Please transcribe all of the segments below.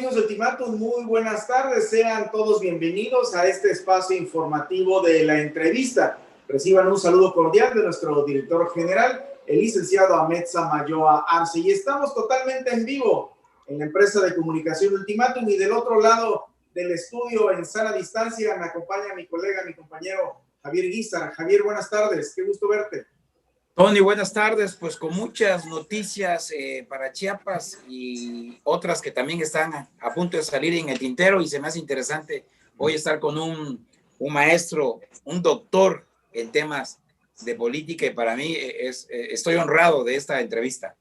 amigos de Ultimátum? Muy buenas tardes, sean todos bienvenidos a este espacio informativo de la entrevista. Reciban un saludo cordial de nuestro director general, el licenciado Ahmed Samayoa Arce, y estamos totalmente en vivo en la empresa de comunicación Ultimátum, y del otro lado del estudio, en sana distancia, me acompaña mi colega, mi compañero Javier Guizar. Javier, buenas tardes, qué gusto verte. Tony, buenas tardes, pues con muchas noticias para Chiapas y otras que también están a punto de salir en el tintero, y se me hace interesante hoy estar con un maestro, un doctor en temas de política, y para mí estoy honrado de esta entrevista.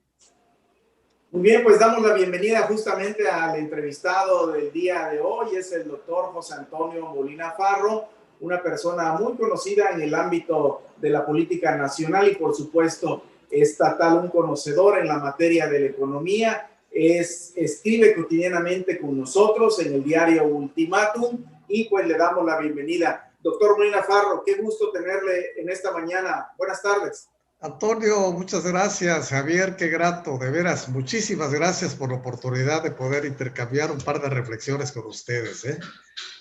Muy bien, pues damos la bienvenida justamente al entrevistado del día de hoy, es el doctor José Antonio Molina Farro, una persona muy conocida en el ámbito de la política nacional y por supuesto estatal, un conocedor en la materia de la economía, escribe cotidianamente con nosotros en el diario Ultimátum, y pues le damos la bienvenida. Doctor Molina Farro, qué gusto tenerle en esta mañana. Buenas tardes. Antonio, muchas gracias. Javier, qué grato, de veras, muchísimas gracias por la oportunidad de poder intercambiar un par de reflexiones con ustedes,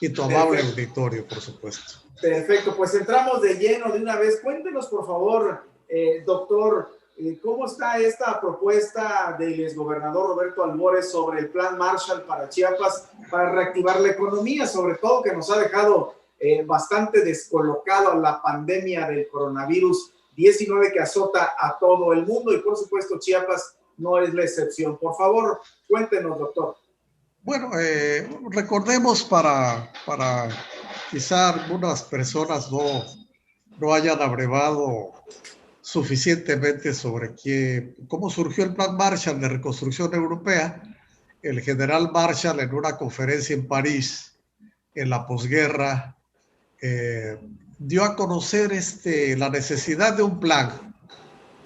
y tu amable auditorio, por supuesto. Perfecto, pues entramos de lleno de una vez. Cuéntenos, por favor, doctor, ¿cómo está esta propuesta del exgobernador Roberto Albores sobre el Plan Marshall para Chiapas para reactivar la economía, sobre todo que nos ha dejado bastante descolocado a la pandemia del coronavirus 19 que azota a todo el mundo, y por supuesto Chiapas no es la excepción? Por favor, cuéntenos, doctor. Bueno, recordemos para quizá algunas personas no hayan abrevado suficientemente sobre cómo surgió el Plan Marshall de Reconstrucción Europea. El general Marshall, en una conferencia en París en la posguerra, dio a conocer la necesidad de un plan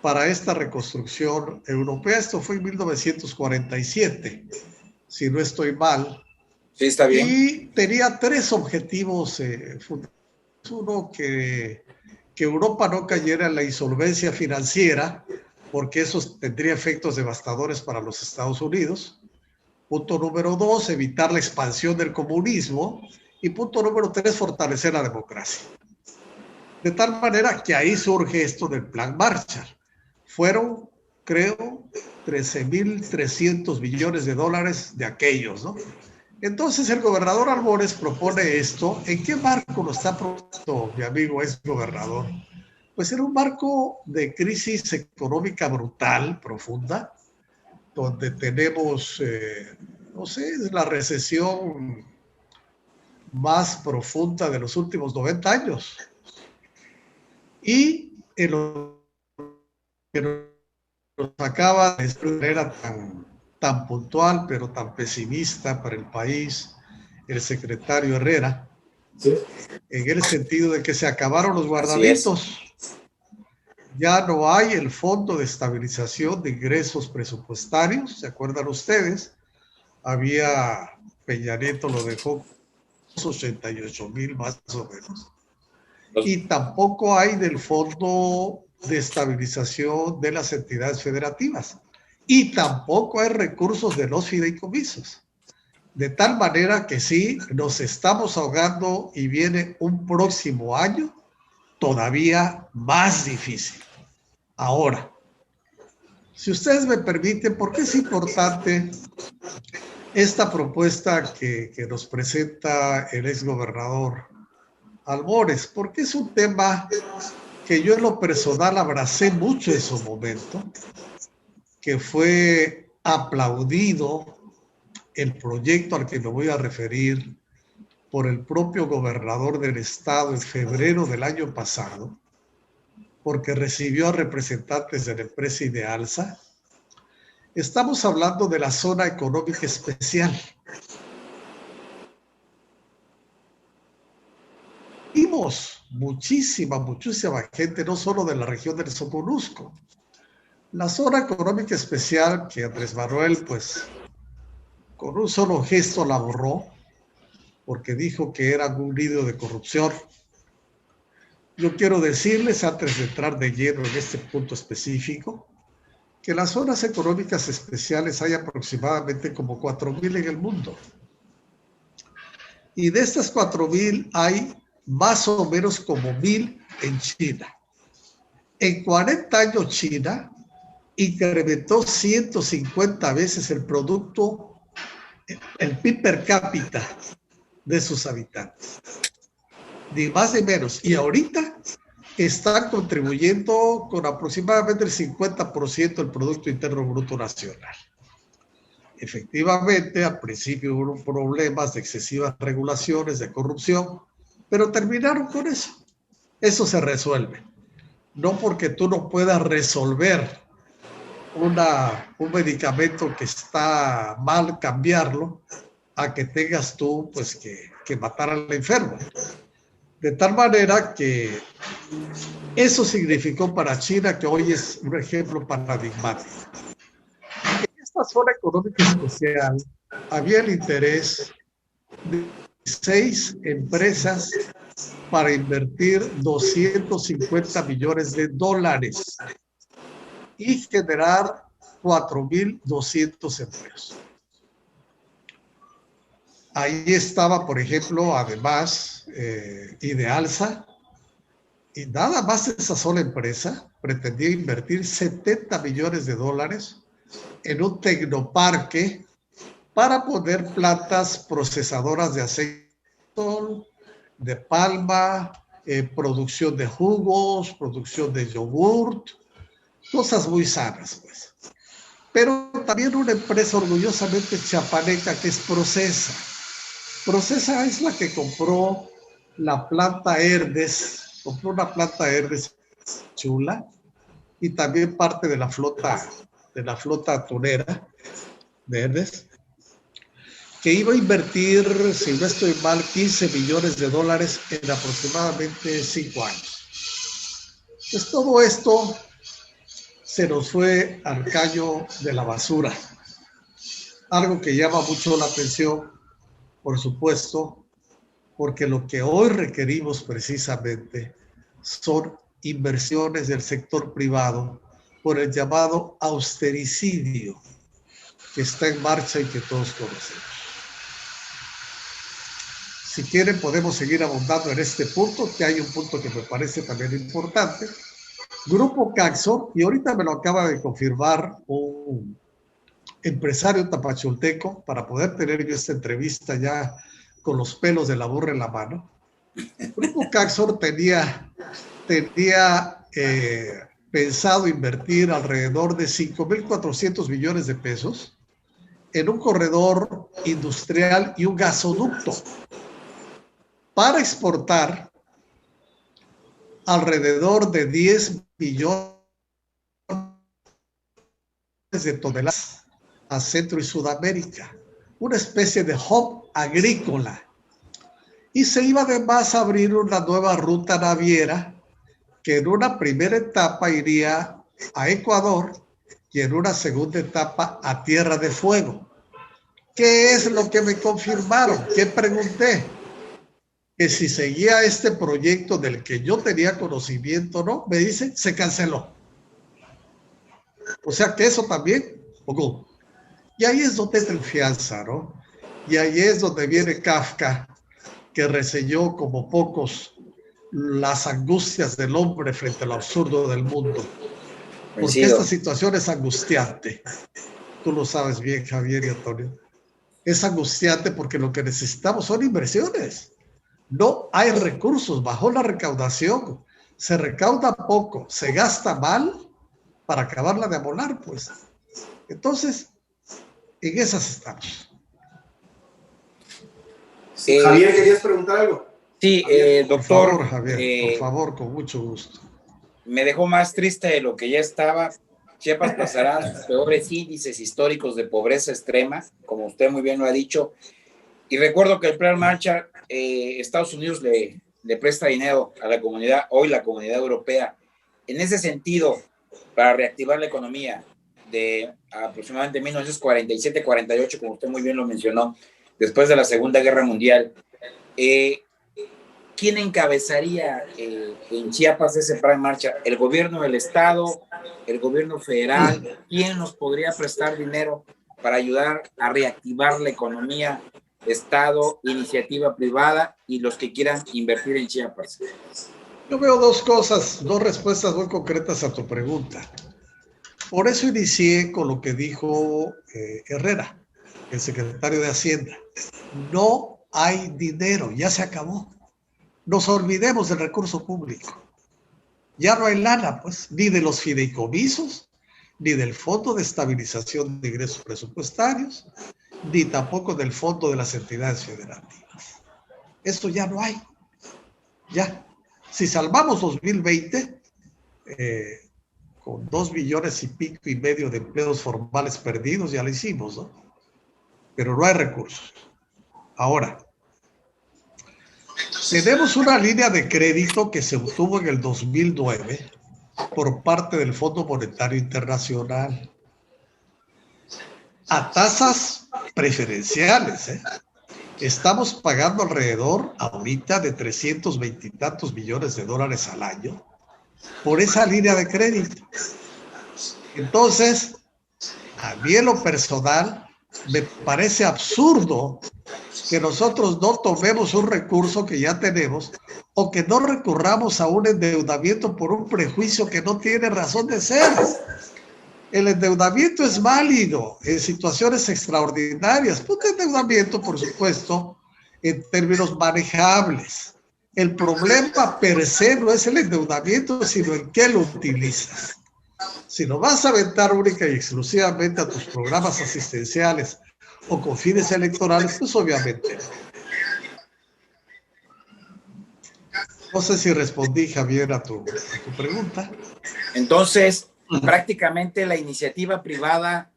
para esta reconstrucción europea. Esto fue en 1947, si no estoy mal. Sí, está bien. Y tenía tres objetivos fundamentales. Uno, que Europa no cayera en la insolvencia financiera, porque eso tendría efectos devastadores para los Estados Unidos. Punto número 2, evitar la expansión del comunismo. Y punto número 3, fortalecer la democracia. De tal manera que ahí surge esto del Plan Marshall. Fueron, creo, 13.300 millones de dólares de aquellos, ¿no? Entonces el gobernador Albores propone esto. ¿En qué marco lo está proponiendo mi amigo exgobernador? Pues en un marco de crisis económica brutal, profunda, donde tenemos, no sé, es la recesión más profunda de los últimos 90 años. Y en lo que nos acaba de decir de manera tan puntual, pero tan pesimista para el país, el secretario Herrera, ¿sí?, en el sentido de que se acabaron los guardaditos. Ya no hay el Fondo de Estabilización de Ingresos Presupuestarios, ¿se acuerdan ustedes? Peña Nieto lo dejó 88,000 más o menos. Y tampoco hay del Fondo de Estabilización de las Entidades Federativas. Y tampoco hay recursos de los fideicomisos. De tal manera que sí, nos estamos ahogando, y viene un próximo año todavía más difícil. Ahora, si ustedes me permiten, ¿por qué es importante esta propuesta que nos presenta el exgobernador Albores? Porque es un tema que yo en lo personal abracé mucho en su momento, que fue aplaudido el proyecto al que me voy a referir por el propio gobernador del estado en febrero del año pasado, porque recibió a representantes de la empresa Idealsa. Estamos hablando de la zona económica especial. Vimos muchísima gente, no solo de la región del Soconusco. La zona económica especial que Andrés Manuel, pues, con un solo gesto la borró, porque dijo que era un nido de corrupción. Yo quiero decirles, antes de entrar de lleno en este punto específico, que las zonas económicas especiales hay aproximadamente como 4.000 en el mundo. Y de estas 4.000 hay más o menos como 1.000 en China. En 40 años China incrementó 150 veces el producto, el PIB per cápita de sus habitantes. Ni más ni menos. Y ahorita están contribuyendo con aproximadamente el 50% del Producto Interno Bruto Nacional. Efectivamente, al principio hubo problemas de excesivas regulaciones, de corrupción, pero terminaron con eso. Eso se resuelve. No porque tú no puedas resolver un medicamento que está mal, cambiarlo, a que tengas tú pues que matar al enfermo. De tal manera que eso significó para China que hoy es un ejemplo paradigmático. En esta zona económica especial había el interés de 6 empresas para invertir 250 millones de dólares y generar 4.200 empleos. Ahí estaba, por ejemplo, además, Idealsa, y nada más esa sola empresa pretendía invertir 70 millones de dólares en un tecnoparque para poner plantas procesadoras de aceite de palma, producción de jugos, producción de yogurt, cosas muy sanas, pues. Pero también una empresa orgullosamente chapaneca que es Procesa. Procesa es la que compró la planta Herdes, compró una planta Herdes chula y también parte de la flota atunera de Herdes, que iba a invertir, si no estoy mal, 15 millones de dólares en aproximadamente 5 años. Pues todo esto se nos fue al caño de la basura. Algo que llama mucho la atención, por supuesto, porque lo que hoy requerimos precisamente son inversiones del sector privado por el llamado austericidio que está en marcha y que todos conocemos. Si quieren, podemos seguir abundando en este punto, que hay un punto que me parece también importante. Grupo Caxo, y ahorita me lo acaba de confirmar un empresario tapachulteco, para poder tener yo esta entrevista ya con los pelos de la burra en la mano. Grupo Caxo tenía pensado invertir alrededor de 5.400 millones de pesos en un corredor industrial y un gasoducto para exportar alrededor de 10 millones de toneladas a Centro y Sudamérica, una especie de hub agrícola. Y se iba además a abrir una nueva ruta naviera que en una primera etapa iría a Ecuador y en una segunda etapa a Tierra de Fuego. ¿Qué es lo que me confirmaron? ¿Qué pregunté? Que si seguía este proyecto del que yo tenía conocimiento, ¿no? Me dicen, se canceló. O sea que eso también, poco. Y ahí es donde entra el fianza, ¿no? Y ahí es donde viene Kafka, que reseñó como pocos las angustias del hombre frente al absurdo del mundo. Porque esta situación es angustiante. Tú lo sabes bien, Javier y Antonio. Es angustiante porque lo que necesitamos son inversiones. No hay recursos, bajó la recaudación, se recauda poco, se gasta mal para acabarla de amolar, pues. Entonces, en esas estamos. Javier, ¿querías preguntar algo? Sí, doctor. Por favor, Javier, por favor, con mucho gusto. Me dejó más triste de lo que ya estaba. Chiapas pasará sus peores índices históricos de pobreza extrema, como usted muy bien lo ha dicho. Y recuerdo que el Plan Marshall, Estados Unidos le presta dinero a la comunidad, hoy la comunidad europea, en ese sentido, para reactivar la economía de aproximadamente 1947-48, como usted muy bien lo mencionó, después de la Segunda Guerra Mundial. ¿Qué ¿quién encabezaría en Chiapas ese plan en marcha? ¿El gobierno del estado, el gobierno federal? ¿Quién nos podría prestar dinero para ayudar a reactivar la economía? Estado, iniciativa privada y los que quieran invertir en Chiapas. Yo veo dos cosas, dos respuestas muy concretas a tu pregunta. Por eso inicié con lo que dijo Herrera, el secretario de Hacienda. No hay dinero, ya se acabó. Nos olvidemos del recurso público. Ya no hay lana, pues, ni de los fideicomisos, ni del Fondo de Estabilización de Ingresos Presupuestarios, ni tampoco del Fondo de las Entidades Federativas. Esto ya no hay. Ya. Si salvamos 2020, con 2 millones y pico y medio de empleos formales perdidos, ya lo hicimos, ¿no? Pero no hay recursos. Ahora, tenemos una línea de crédito que se obtuvo en el 2009 por parte del Fondo Monetario Internacional a tasas preferenciales, ¿eh? Estamos pagando alrededor ahorita de 320 y tantos millones de dólares al año por esa línea de crédito. Entonces, a mí en lo personal me parece absurdo que nosotros no tomemos un recurso que ya tenemos o que no recurramos a un endeudamiento por un prejuicio que no tiene razón de ser. El endeudamiento es válido en situaciones extraordinarias. Un endeudamiento, por supuesto, en términos manejables. El problema per se no es el endeudamiento, sino en qué lo utilizas. Si lo vas a aventar única y exclusivamente a tus programas asistenciales o con fines electorales, pues obviamente no sé si respondí, Javier, a tu pregunta. Entonces, prácticamente la iniciativa privada,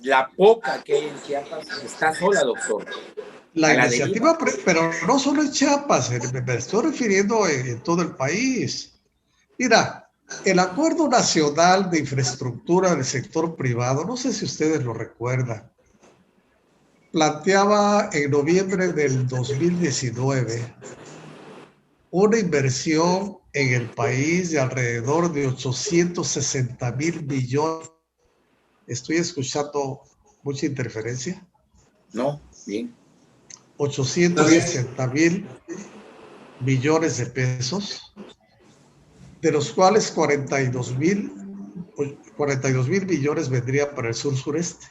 la poca que hay en Chiapas, está sola, doctor. La iniciativa, pero no solo en Chiapas, me estoy refiriendo en todo el país. Mira, el Acuerdo Nacional de Infraestructura del Sector Privado, no sé si ustedes lo recuerdan, planteaba en noviembre del 2019 una inversión en el país de alrededor de 860,000 millones. ¿Estoy escuchando mucha interferencia? No, bien. 860,000 millones de pesos, de los cuales 42,000 millones vendrían para el sur-sureste.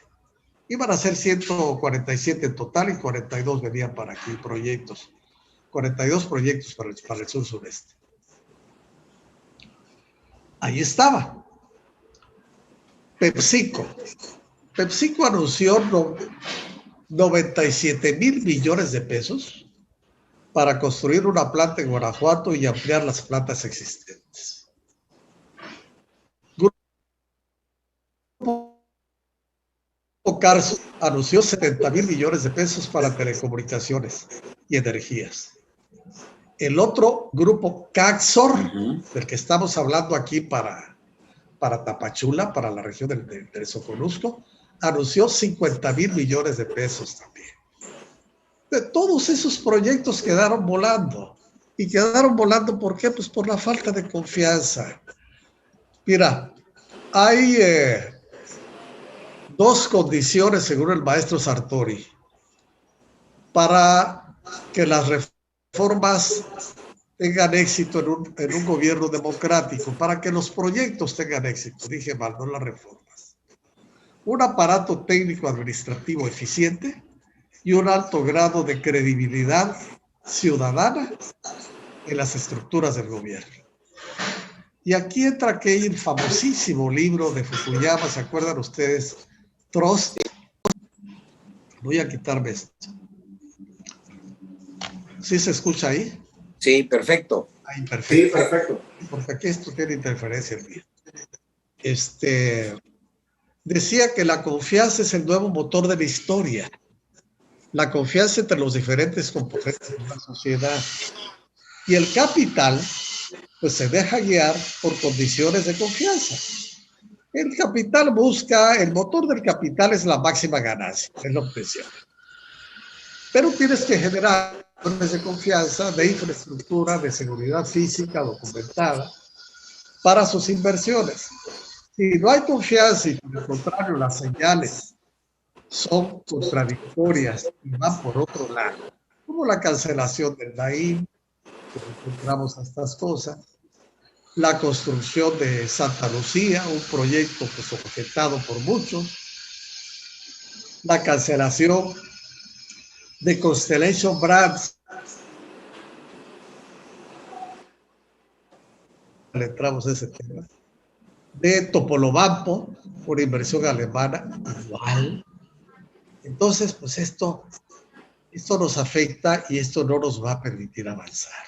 Iban a ser 147 en total y 42 venían para aquí proyectos. 42 proyectos para el sur-sureste. Ahí estaba. PepsiCo. PepsiCo anunció 97,000 millones de pesos para construir una planta en Guanajuato y ampliar las plantas existentes. Grupo Carso anunció 70,000 millones de pesos para telecomunicaciones y energías. El otro grupo, Caxor, del que estamos hablando aquí para Tapachula, para la región del Soconusco, anunció 50,000 millones de pesos también. De todos esos proyectos quedaron volando. ¿Y quedaron volando por qué? Pues por la falta de confianza. Mira, hay dos condiciones, según el maestro Sartori, para que las reformas tengan éxito en un gobierno democrático, para que los proyectos tengan éxito. Dije mal, no las reformas. Un aparato técnico administrativo eficiente y un alto grado de credibilidad ciudadana en las estructuras del gobierno. Y aquí entra aquel famosísimo libro de Fukuyama, ¿se acuerdan ustedes? Trust. Voy a quitarme esto. ¿Sí se escucha ahí? Sí, perfecto. Ahí, perfecto. Sí, perfecto. Porque aquí esto tiene interferencia en mí. Decía que la confianza es el nuevo motor de la historia. La confianza entre los diferentes componentes de una sociedad. Y el capital, pues se deja guiar por condiciones de confianza. El capital busca, el motor del capital es la máxima ganancia, es la obtención. Pero tienes que generar de confianza, de infraestructura, de seguridad física documentada para sus inversiones. Si no hay confianza y por el contrario las señales son contradictorias y van por otro lado, como la cancelación del Naim, que encontramos a estas cosas, la construcción de Santa Lucía, un proyecto pues objetado por muchos, la cancelación de Constellation Brands, le entramos a ese tema, de Topolobampo, por inversión alemana, igual. Entonces, pues esto nos afecta y esto no nos va a permitir avanzar.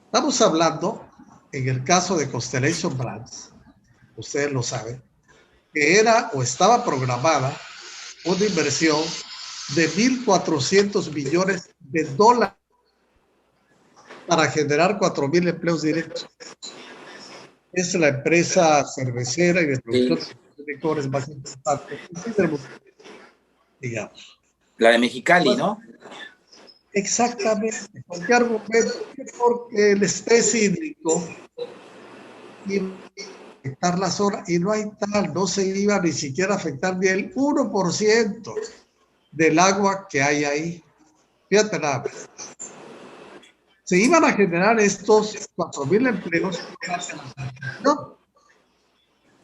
Estamos hablando, en el caso de Constellation Brands, ustedes lo saben, que era o estaba programada una inversión de 1.400 millones de dólares para generar 4.000 empleos directos. Es la empresa cervecera y de producción de licores más importante del mundo, digamos. La de Mexicali, ¿no? Exactamente. ¿Con qué argumento? Porque el estrés hídrico iba a afectar la zona y no hay tal, no se iba ni siquiera a afectar ni el 1% del agua que hay ahí. Fíjate nada más. Se iban a generar estos 4.000 empleos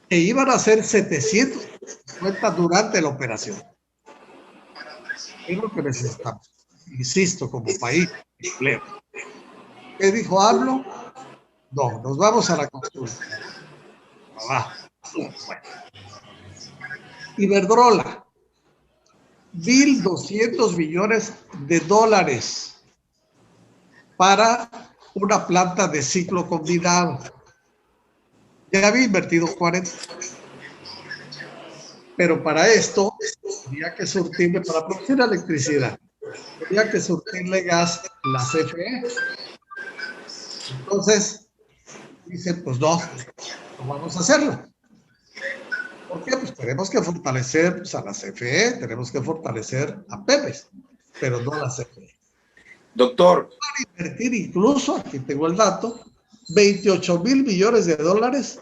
e iban a ser 750 durante la operación. Es lo que necesitamos, insisto, como país, empleo. ¿Qué dijo AMLO? No, nos vamos a la construcción. Bueno. Iberdrola, 1.200 millones de dólares para una planta de ciclo combinado. Ya había invertido 40. Pero para esto tenía que surtirle, para producir electricidad, tenía que surtirle gas la CFE. Entonces, dicen, pues no vamos a hacerlo. ¿Por qué? Pues tenemos que fortalecer a la CFE, tenemos que fortalecer a Pemex, pero no a la CFE. Doctor. Para invertir incluso, aquí tengo el dato, 28.000 millones de dólares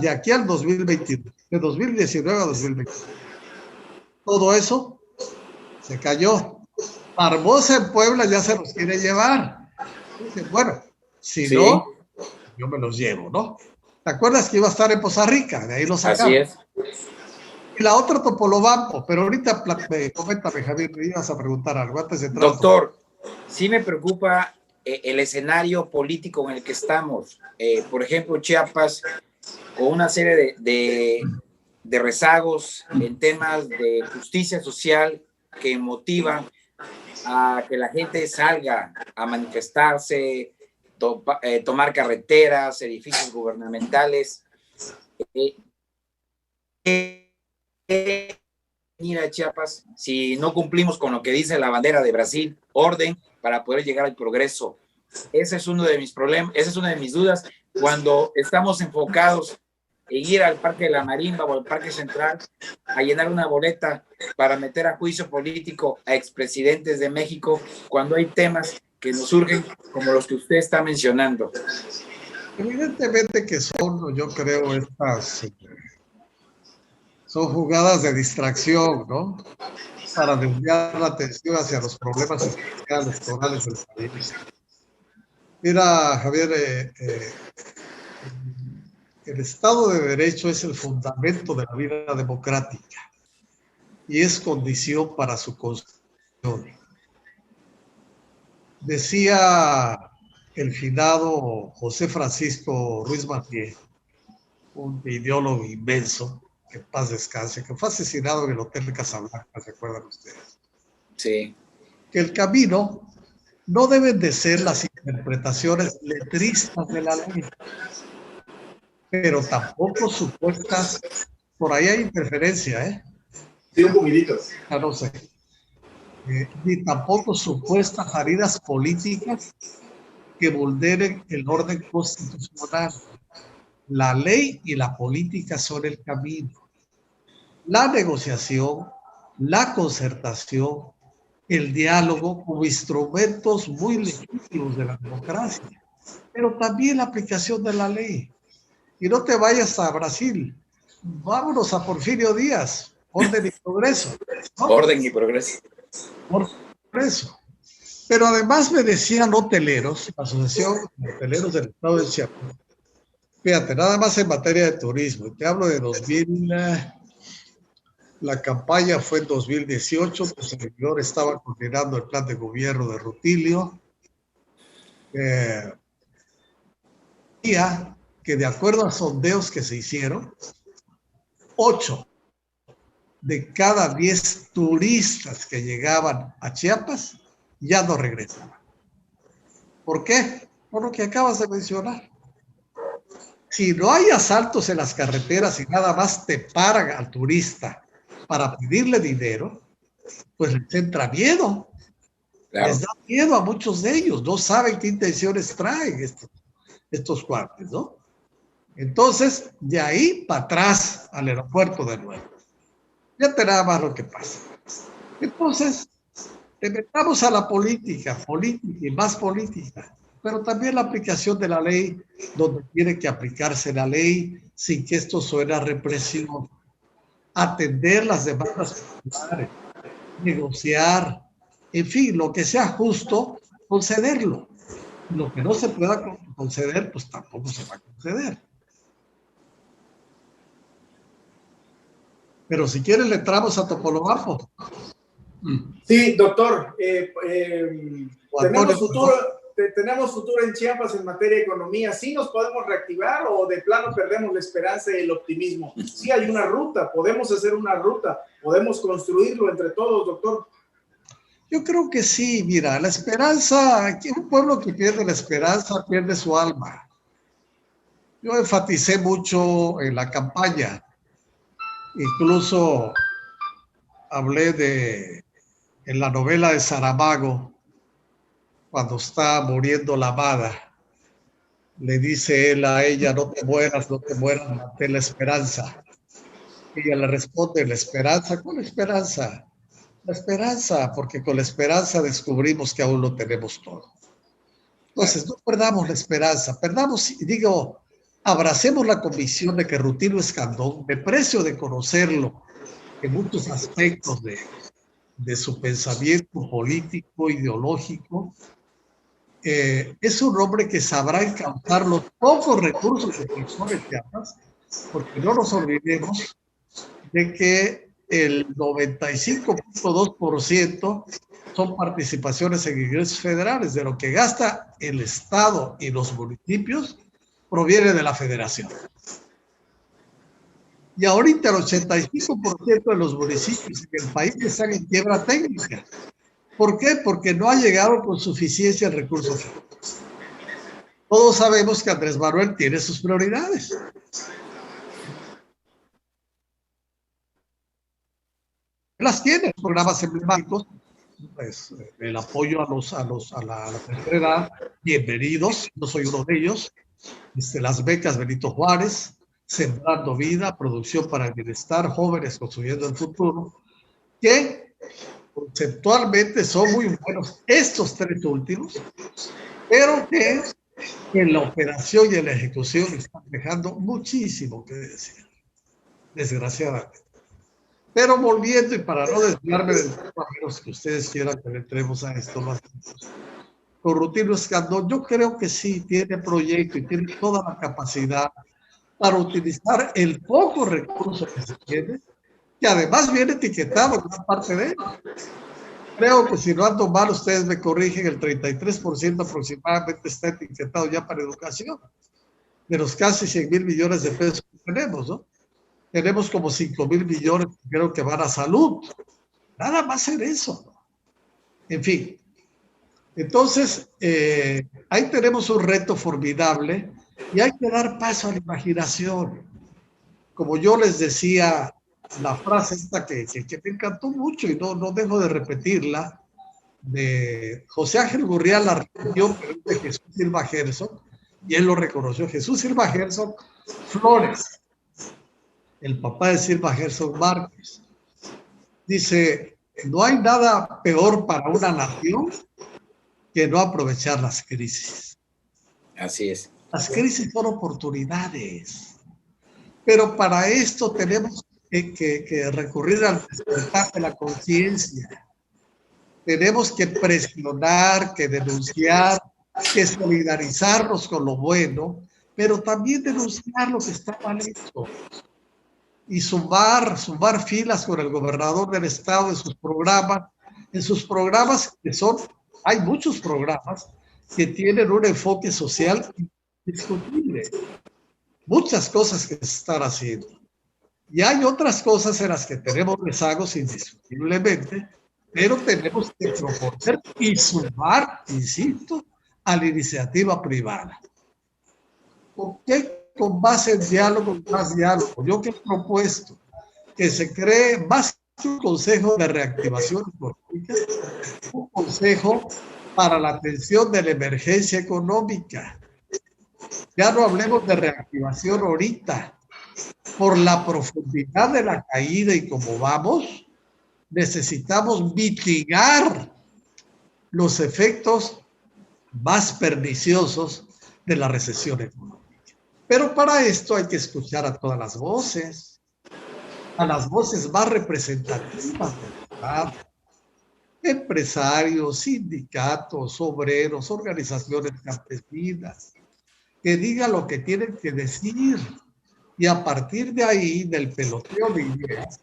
de aquí al 2021, de 2019 a 2021. Todo eso se cayó. Barbosa en Puebla ya se los quiere llevar. Dicen, bueno, si no, yo me los llevo, ¿no? ¿Te acuerdas que iba a estar en Poza Rica? De ahí lo sacamos. Así es. Y la otra Topolobampo, pero ahorita coméntame, Javier, me ibas a preguntar algo antes de entrar. Doctor, sí me preocupa el escenario político en el que estamos. Por ejemplo, Chiapas, con una serie de rezagos en temas de justicia social que motivan a que la gente salga a manifestarse, tomar carreteras, edificios gubernamentales. Ir a Chiapas si no cumplimos con lo que dice la bandera de Brasil, orden para poder llegar al progreso. Ese es uno de mis problemas, esa es una de mis dudas cuando estamos enfocados en ir al Parque de la Marimba o al Parque Central a llenar una boleta para meter a juicio político a expresidentes de México cuando hay temas que nos surgen como los que usted está mencionando. Evidentemente que son, yo creo, son jugadas de distracción, ¿no? Para desviar la atención hacia los problemas esenciales, torales del país. Mira, Javier, el Estado de Derecho es el fundamento de la vida democrática y es condición para su construcción. Decía el finado José Francisco Ruiz Massieu, un ideólogo inmenso, que en paz descanse, que fue asesinado en el Hotel de Casablanca, ¿se acuerdan ustedes? Sí. Que el camino no deben de ser las interpretaciones letristas de la ley, pero tampoco supuestas, por ahí hay interferencia, ¿eh? Sí, un poquitito. Ya no sé. Ni tampoco supuestas salidas políticas que vulneren el orden constitucional. La ley y la política son el camino. La negociación, la concertación, el diálogo como instrumentos muy legítimos de la democracia, pero también la aplicación de la ley. Y no te vayas a Brasil, vámonos a Porfirio Díaz, orden y progreso, ¿no? Orden y progreso. Progreso. Pero además me decían hoteleros, la Asociación de Hoteleros del Estado de Chiapas, fíjate, nada más en materia de turismo, te hablo de 2000, la campaña fue en 2018, tu servidor estaba coordinando el plan de gobierno de Rutilio, que de acuerdo a sondeos que se hicieron, 8 de cada 10 turistas que llegaban a Chiapas ya no regresaban. ¿Por qué? Por lo que acabas de mencionar. Si no hay asaltos en las carreteras y nada más te paran al turista para pedirle dinero, pues les entra miedo. Claro. Les da miedo a muchos de ellos. No saben qué intenciones traen estos cuates, ¿no? Entonces, de ahí para atrás al aeropuerto de nuevo. Fíjate nada más lo que pasa. Entonces, te metamos a la política y más política, pero también la aplicación de la ley, donde tiene que aplicarse la ley sin que esto suene a represión. Atender las demandas populares, negociar, en fin, lo que sea justo, concederlo. Lo que no se pueda conceder, pues tampoco se va a conceder. Pero si quieres le entramos a Topolobampo. Sí, doctor. Tenemos futuro en Chiapas en materia de economía. ¿Sí nos podemos reactivar o de plano perdemos la esperanza y el optimismo? Sí hay una ruta, podemos hacer una ruta, podemos construirlo entre todos, doctor. Yo creo que sí, mira, la esperanza, un pueblo que pierde la esperanza pierde su alma. Yo enfaticé mucho en la campaña, incluso hablé en la novela de Saramago, cuando está muriendo la amada, le dice él a ella, no te mueras, mantén la esperanza. Ella le responde, ¿la esperanza? ¿Cuál esperanza? La esperanza, porque con la esperanza descubrimos que aún lo tenemos todo. Entonces, no perdamos la esperanza, abracemos la convicción de que Rutilio Escandón, de precio de conocerlo en muchos aspectos de su pensamiento político, ideológico, es un hombre que sabrá encauzar los pocos recursos que dispone Chiapas, porque no nos olvidemos de que el 95.2% son participaciones en ingresos federales. De lo que gasta el Estado y los municipios proviene de la Federación. Y ahorita el 85% de los municipios en el país están en quiebra técnica. ¿Por qué? Porque no ha llegado con suficiencia el recurso. Todos sabemos que Andrés Manuel tiene sus prioridades. Las tiene, programas emblemáticos, pues, el apoyo a la tercera edad, bienvenidos, no soy uno de ellos, las becas Benito Juárez, Sembrando Vida, Producción para el Bienestar, Jóvenes Construyendo el Futuro, que conceptualmente son muy buenos estos tres últimos, pero que en la operación y en la ejecución están dejando muchísimo que decir, desgraciadamente. Pero volviendo, y para no desviarme del tema, a menos que ustedes quieran que le entremos a esto, con Rutilio Escandón, yo creo que sí tiene proyecto y tiene toda la capacidad para utilizar el poco recurso que se tiene, que además viene etiquetado en gran parte de él. Creo que si no ando mal, ustedes me corrigen, el 33% aproximadamente está etiquetado ya para educación, de los casi 100,000 millones de pesos que tenemos, ¿no? Tenemos como 5,000 millones, creo que van a salud. Nada más en eso, ¿no? En fin. Entonces, ahí tenemos un reto formidable y hay que dar paso a la imaginación. Como yo les decía, la frase esta que me encantó mucho y no dejo de repetirla, de José Ángel Gurriel, la repitió, pero de Jesús Silva Herzog, y él lo reconoció. Jesús Silva Herzog Flores, el papá de Silva Herzog Márquez, dice, no hay nada peor para una nación que no aprovechar las crisis. Así es. Las crisis son oportunidades, pero para esto tenemos que recurrir al despertar de la conciencia. Tenemos que presionar, que denunciar, que solidarizarnos con lo bueno, pero también denunciar lo que está mal hecho. Y sumar filas con el gobernador del estado en sus programas que son, hay muchos programas que tienen un enfoque social indiscutible. Muchas cosas que se están haciendo. Y hay otras cosas en las que tenemos rezagos indiscutiblemente, pero tenemos que proponer y sumar, insisto, a la iniciativa privada. ¿Por qué con base en diálogo, más diálogo? Yo que he propuesto que se cree más que un consejo de reactivación económica, un consejo para la atención de la emergencia económica. Ya no hablemos de reactivación ahorita. Por la profundidad de la caída y cómo vamos, necesitamos mitigar los efectos más perniciosos de la recesión económica. Pero para esto hay que escuchar a todas las voces, a las voces más representativas del Estado, empresarios, sindicatos, obreros, organizaciones campesinas, que digan lo que tienen que decir. Y a partir de ahí, del peloteo de ideas,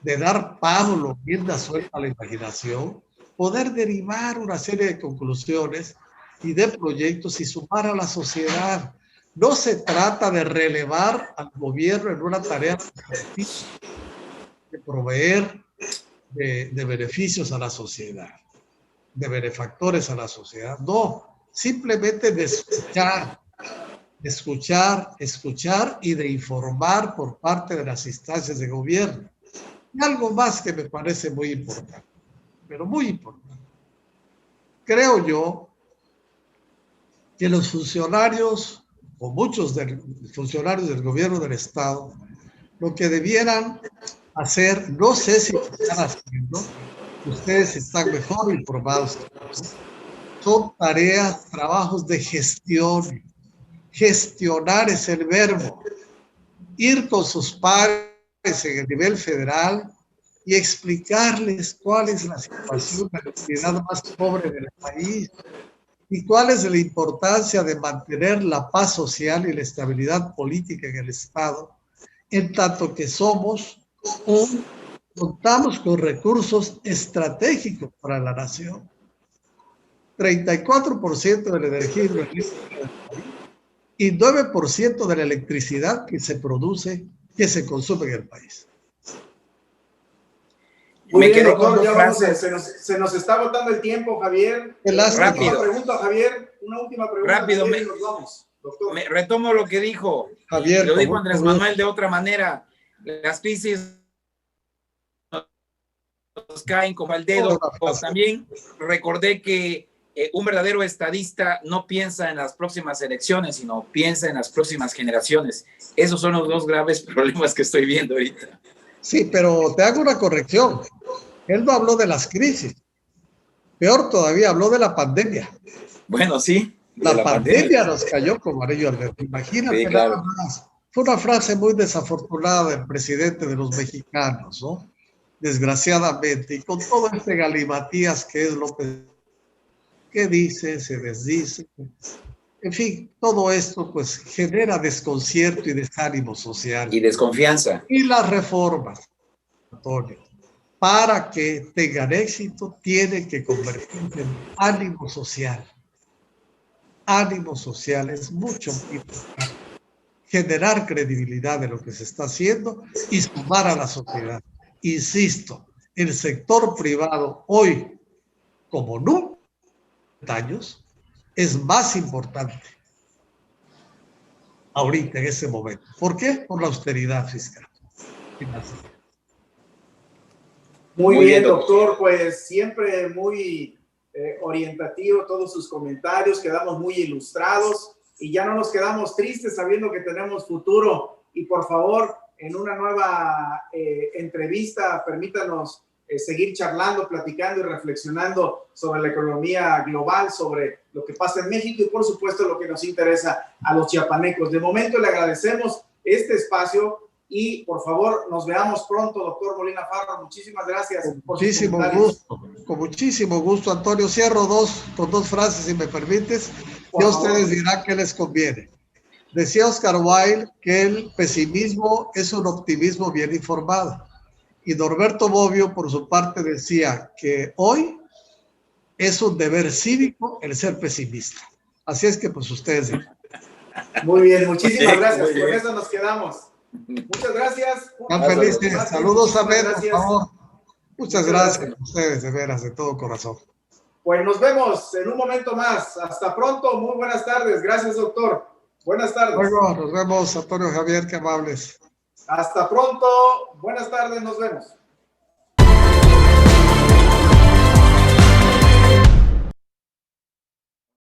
de dar pábulo, rienda suelta a la imaginación, poder derivar una serie de conclusiones y de proyectos y sumar a la sociedad. No se trata de relevar al gobierno en una tarea de proveer de beneficios a la sociedad, de benefactores a la sociedad. No, simplemente de escuchar y de informar por parte de las instancias de gobierno. Y algo más que me parece muy importante, pero muy importante. Creo yo que los funcionarios, o muchos funcionarios del gobierno del Estado, lo que debieran hacer, no sé si lo están haciendo, ustedes están mejor informados, son tareas, trabajos de gestión. Gestionar es el verbo. Ir con sus pares en el nivel federal y explicarles cuál es la situación de la comunidad más pobre del país y cuál es la importancia de mantener la paz social y la estabilidad política en el Estado, en tanto que contamos con recursos estratégicos para la nación. 34% de la energía hidroeléctrica del país y 9% de la electricidad que se produce, que se consume en el país. Muy bien, doctor, ya vamos, se nos está agotando el tiempo, Javier. Rápido. Una última pregunta. Rápido, Javier, nos vamos, doctor. Retomo lo que dijo. Javier, lo dijo Andrés Manuel de otra manera. Las crisis nos caen como al dedo. También recordé que un verdadero estadista no piensa en las próximas elecciones, sino piensa en las próximas generaciones. Esos son los dos graves problemas que estoy viendo ahorita. Sí, pero te hago una corrección. Él no habló de las crisis. Peor todavía, habló de la pandemia. Bueno, sí. La pandemia nos cayó como anillo al dedo. Imagínate, sí, claro. Nada más. Fue una frase muy desafortunada del presidente de los mexicanos, ¿no? Desgraciadamente, y con todo este galimatías que es López, que dice, se desdice, en fin, todo esto pues genera desconcierto y desánimo social. Y desconfianza. Y las reformas, Antonio, para que tengan éxito, tienen que convertirse en ánimo social. Ánimo social es mucho importante. Generar credibilidad de lo que se está haciendo y sumar a la sociedad. Insisto, el sector privado hoy, como nunca años, es más importante ahorita, en ese momento. ¿Por qué? Por la austeridad fiscal. Muy bien, doctor, pues siempre muy orientativo todos sus comentarios, quedamos muy ilustrados y ya no nos quedamos tristes sabiendo que tenemos futuro. Y por favor, en una nueva entrevista, permítanos seguir charlando, platicando y reflexionando sobre la economía global, sobre lo que pasa en México y por supuesto lo que nos interesa a los chiapanecos. De momento le agradecemos este espacio y por favor nos veamos pronto, doctor Molina Farro. Muchísimas gracias. Con muchísimo gusto, Antonio. Cierro con dos frases, si me permites. Ya ustedes dirán qué les conviene. Decía Oscar Wilde que el pesimismo es un optimismo bien informado. Y Norberto Bobbio, por su parte, decía que hoy es un deber cívico el ser pesimista. Así es que, pues, ustedes dirán. Muy bien, muchísimas gracias. Con eso nos quedamos. Muchas gracias. Tan felices. Saludos a Mer, por favor. Muchas gracias a ustedes, de veras, de todo corazón. Pues nos vemos en un momento más. Hasta pronto. Muy buenas tardes. Gracias, doctor. Buenas tardes. Luego nos vemos, Antonio, Javier, qué amables. Hasta pronto. Buenas tardes. Nos vemos.